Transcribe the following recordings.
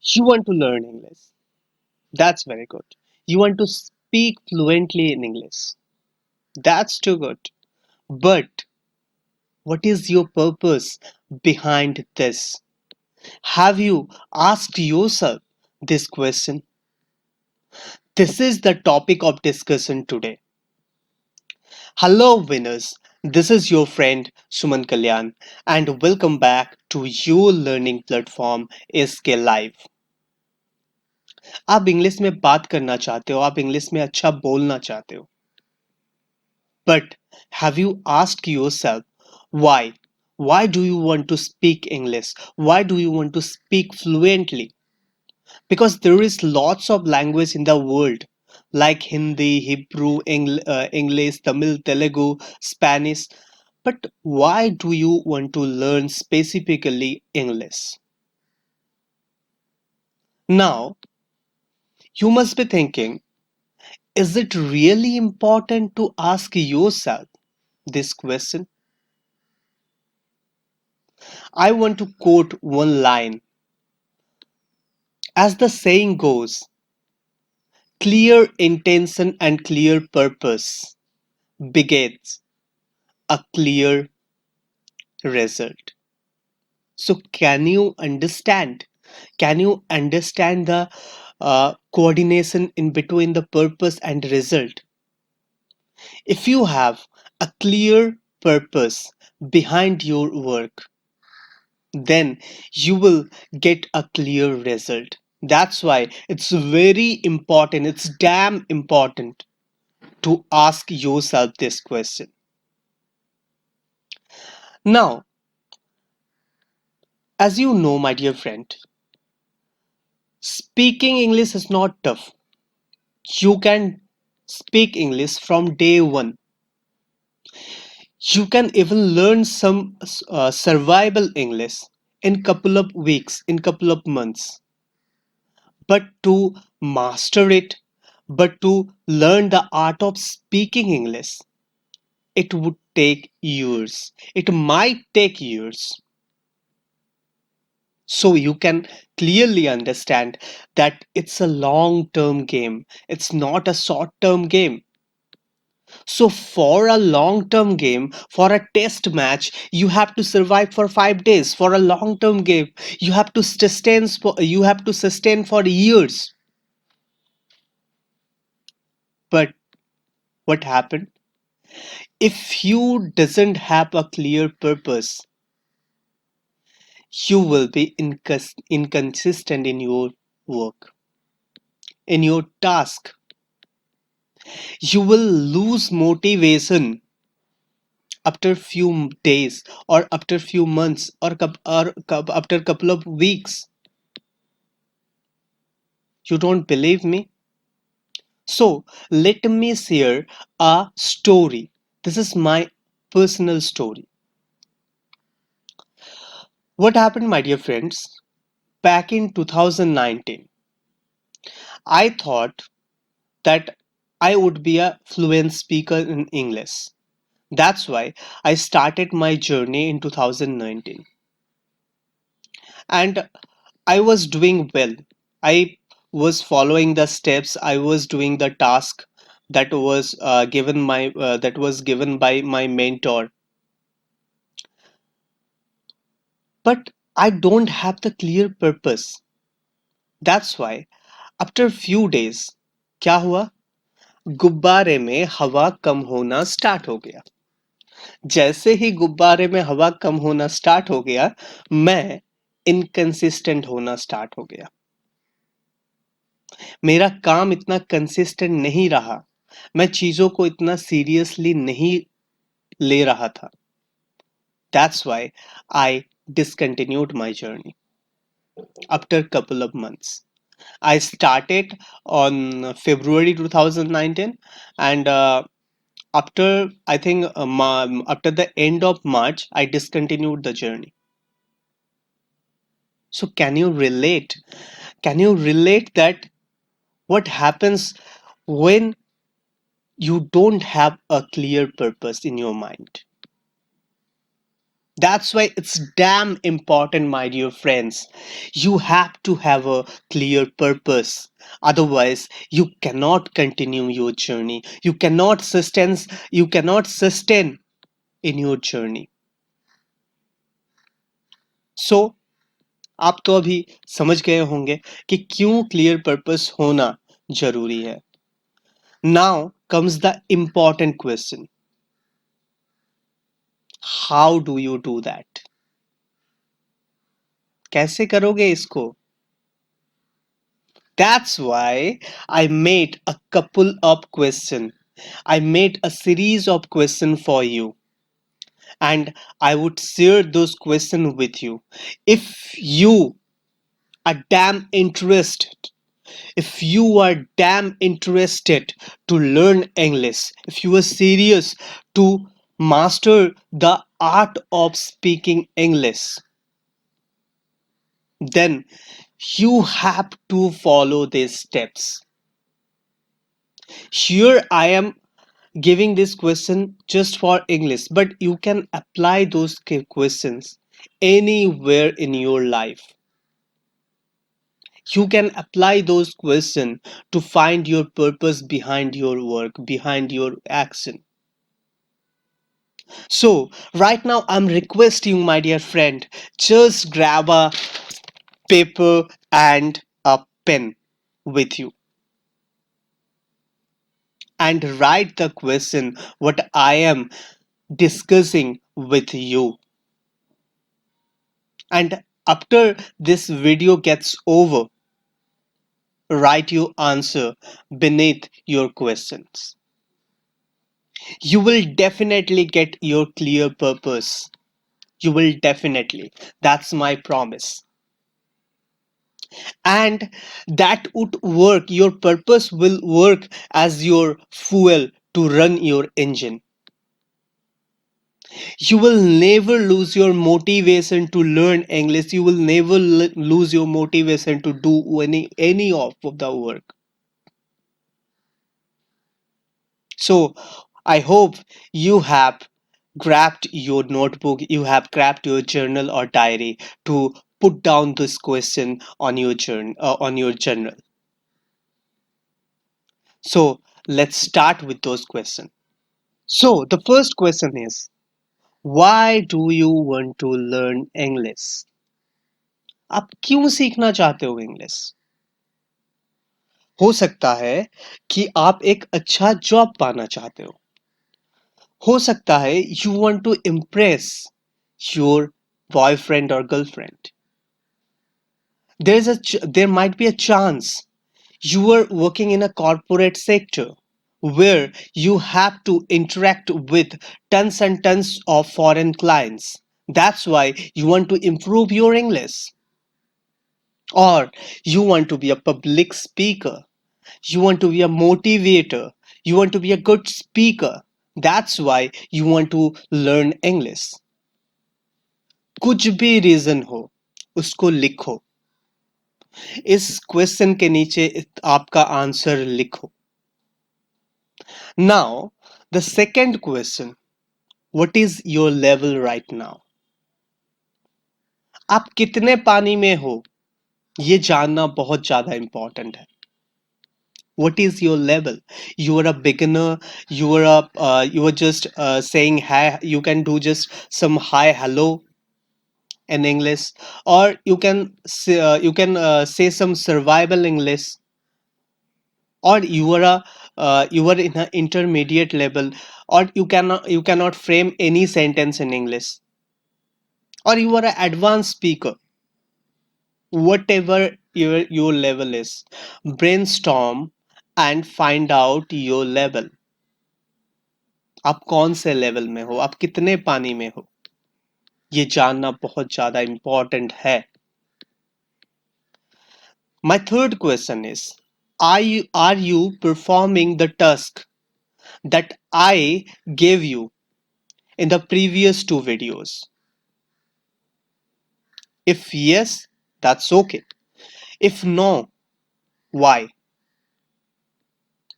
You want to learn English. That's very good. You want to speak fluently in English. That's too good. But what is your purpose behind this? Have you asked yourself this question? This is the topic of discussion today. Hello, winners. This is your friend Suman Kalyan, and welcome back to your learning platform SK Live. आप English में बात करना चाहते हो, आप English में अच्छा बोलना चाहते हो, but have you asked yourself why? Why do you want to speak English? Why do you want to speak fluently? Because there is lots of language in the world like Hindi, Hebrew, English, Tamil, Telugu, Spanish. But why do you want to learn specifically English? Now, you must be thinking, is it really important to ask yourself this question? I want to quote one line. As the saying goes, clear intention and clear purpose begets a clear result. So, can you understand? Can you understand the coordination in between the purpose and result? If you have a clear purpose behind your work, then you will get a clear result. That's why it's very important, it's damn important to ask yourself this question. Now, as you know, my dear friend, speaking English is not tough. You can speak English from day one. You can even learn some survival English in couple of weeks, in couple of months. But to master it, but to learn the art of speaking English, it would take years. It might take years. So you can clearly understand that it's a long term game. It's not a short term game. So for a long term game, for a test match, you have to survive for 5 days. For a long term game, you have to sustain for years. But what happened? If you doesn't have a clear purpose, you will be inconsistent in your work, in your task. You will lose motivation after few days or after few months or after couple of weeks. You don't believe me? So let me share a story. This is my personal story. What happened, my dear friends? Back in 2019, I thought that I would be a fluent speaker in English. That's why I started my journey in 2019. And I was doing well. I was following the steps. I was doing the task that was given by my mentor. But I don't have the clear purpose. That's why after few days, क्या हुआ? गुब्बारे में हवा कम होना start हो गया. जैसे ही गुब्बारे में हवा कम होना स्टार्ट हो गया, मैं इनकंसिस्टेंट होना स्टार्ट हो गया. मेरा काम इतना कंसिस्टेंट नहीं रहा. मैं चीजों को इतना सीरियसली नहीं ले रहा था. That's why I discontinued my journey after a couple of months. I started on February 2019, and after I think after the end of March, I discontinued the journey. So can you relate? Can you relate that what happens when you don't have a clear purpose in your mind? That's why it's damn important, my dear friends. You have to have a clear purpose. Otherwise, you cannot continue your journey. You cannot sustain in your journey. So, आप तो अभी समझ गए होंगे कि क्यों clear purpose होना जरूरी है. Now comes the important question. How do you do that? कैसे करोगे इसको? That's why I made a couple of questions. I made a series of questions for you, and I would share those questions with you. If you are damn interested, if you are damn interested to learn English, if you are serious to master the art of speaking English, then you have to follow these steps. Here I am giving this question just for English, but you can apply those questions anywhere in your life. You can apply those questions to find your purpose behind your work, behind your action. So, right now, I'm requesting you, my dear friend, just grab a paper and a pen with you and write the question what I am discussing with you. And after this video gets over, write your answer beneath your questions. You will definitely get your clear purpose. You will definitely. That's my promise. And that would work. Your purpose will work as your fuel to run your engine. You will never lose your motivation to learn English. You will never lose your motivation to do any of the work. So I hope you have grabbed your notebook, you have grabbed your journal or diary to put down this question on your journal. So let's start with those questions. So the first question is, why do you want to learn English? आप क्यों सीखना चाहते हो English? हो सकता है कि आप एक अच्छा जॉब पाना चाहते हो सकता है you want to impress your boyfriend or girlfriend. There might be a chance you are working in a corporate sector where you have to interact with tons and tons of foreign clients. That's why you want to improve your English. Or you want to be a public speaker. You want to be a motivator. You want to be a good speaker. That's why you want to learn English. कुछ भी reason हो उसको लिखो. इस question के नीचे आपका answer लिखो. Now, the second question, what is your level right now? आप कितने पानी में हो ये जानना बहुत ज्यादा इंपॉर्टेंट है. What is your level? You are a beginner. You are just saying hi. You can do just some hi hello in English, or you can say some survival English, or you are in an intermediate level, or you cannot frame any sentence in English, or you are an advanced speaker. Whatever your level is, brainstorm and find out your level. आप कौन से level में हो, आप कितने पानी में हो, ये जानना बहुत ज्यादा इंपॉर्टेंट है. My third question is, are you performing the task that I gave you in the previous two videos? If yes, that's okay. If no, why?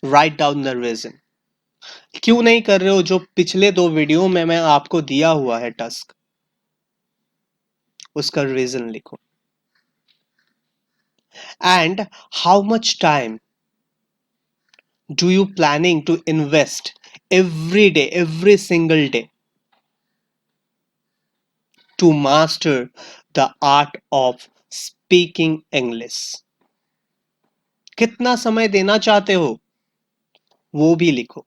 Write down the reason. क्यों नहीं कर रहे हो जो पिछले दो वीडियो में मैं आपको दिया हुआ है टास्क? उसका रीजन लिखो. And how much time do you planning to invest every day, every single day, to master the art of speaking English? कितना समय देना चाहते हो वो भी लिखो.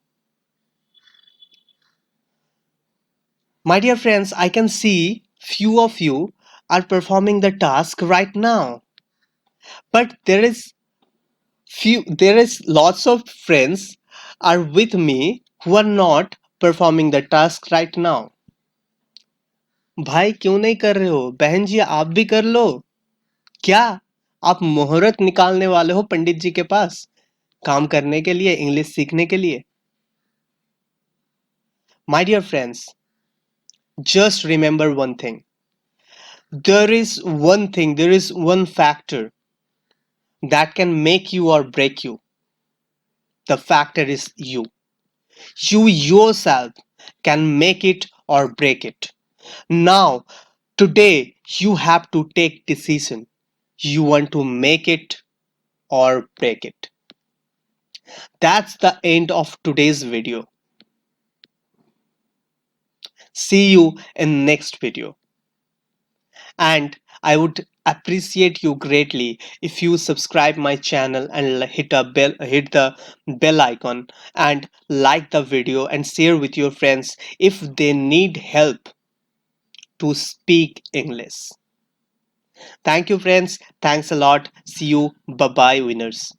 My dear friends, I can see few of you are performing the task right now, but there is lots of friends are with me who are not performing the task right now. भाई क्यों नहीं कर रहे हो? बहन जी आप भी कर लो. क्या आप मुहूर्त निकालने वाले हो पंडित जी के पास काम करने के लिए, इंग्लिश सीखने के लिए? My dear friends, just remember one thing. There is one factor that can make you or break you. The factor is you. You yourself can make it or break it. Now, today you have to take decision. You want to make it or break it. That's the end of today's video. See you in next video. And I would appreciate you greatly if you subscribe my channel and hit the bell icon and like the video and share with your friends if they need help to speak English. Thank you friends. Thanks a lot. See you. Bye bye winners.